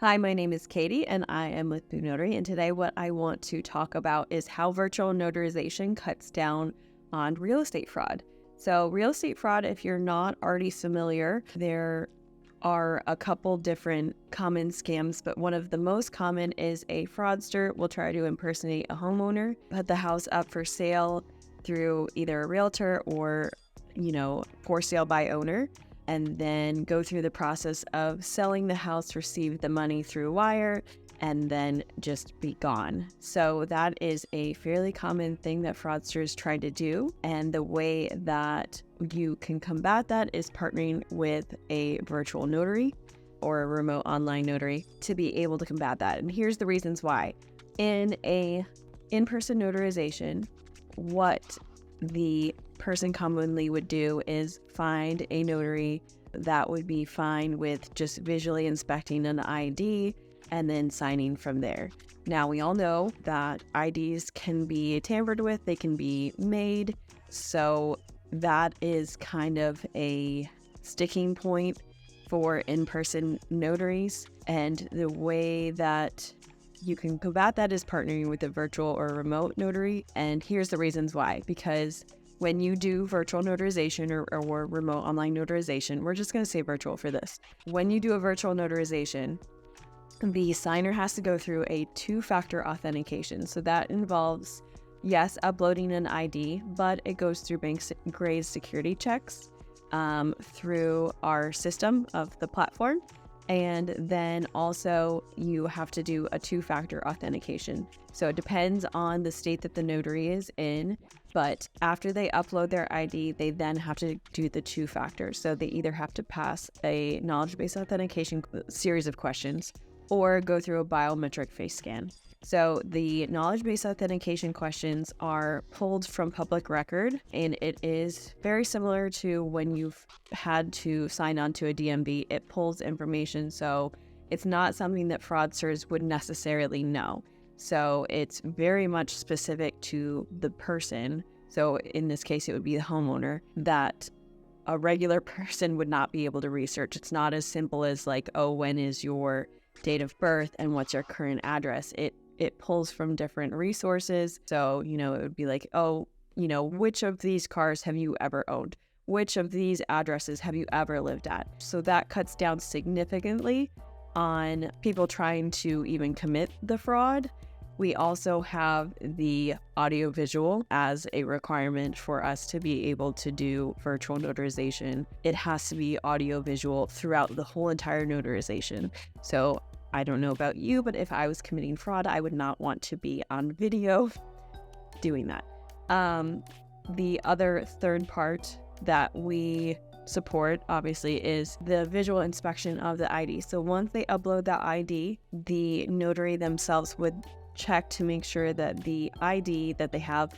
Hi, my name is Katie and I am with BlueNotary, and today what I want to talk about is how virtual notarization cuts down on real estate fraud. So real estate fraud, if you're not already familiar, there are a couple different common scams, but one of the most common is a fraudster will try to impersonate a homeowner, put the house up for sale through either a realtor or, for sale by owner, and then go through the process of selling the house, receive the money through wire, and then just be gone. So that is a fairly common thing that fraudsters try to do. And the way that you can combat that is partnering with a virtual notary or a remote online notary to be able to combat that. And here's the reasons why. In a in-person notarization, what the person commonly would do is find a notary that would be fine with just visually inspecting an ID and then signing from there. Now, we all know that IDs can be tampered with, they can be made, so that is kind of a sticking point for in-person notaries. And the way that you can combat that is partnering with a virtual or remote notary. And here's the reasons why. Because when you do virtual notarization or remote online notarization, we're just going to say virtual for this. When you do a virtual notarization, the signer has to go through a two-factor authentication. So that involves, yes, uploading an ID, but it goes through bank-grade security checks through our system of the platform. And then also you have to do a two-factor authentication. So it depends on the state that the notary is in, but after they upload their ID, they then have to do the two-factor. So they either have to pass a knowledge-based authentication series of questions or go through a biometric face scan. So the knowledge-based authentication questions are pulled from public record, and it is very similar to when you've had to sign on to a DMV. It pulls information, so it's not something that fraudsters would necessarily know. So it's very much specific to the person. So in this case, it would be the homeowner that a regular person would not be able to research. It's not as simple as like, oh, when is your date of birth and what's your current address? It pulls from different resources. So, it would be like, oh, which of these cars have you ever owned? Which of these addresses have you ever lived at? So that cuts down significantly on people trying to even commit the fraud. We also have the audio-visual as a requirement for us to be able to do virtual notarization. It has to be audio-visual throughout the whole entire notarization. So I don't know about you, but if I was committing fraud, I would not want to be on video doing that. The other third part that we support, obviously, is the visual inspection of the ID. So once they upload that ID, the notary themselves would check to make sure that the ID that they have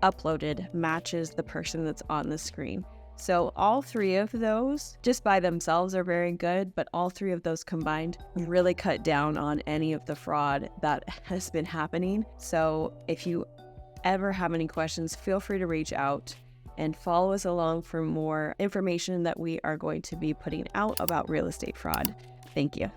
uploaded matches the person that's on the screen. So all three of those just by themselves are very good, but all three of those combined really cut down on any of the fraud that has been happening. So if you ever have any questions, feel free to reach out and follow us along for more information that we are going to be putting out about real estate fraud. Thank you.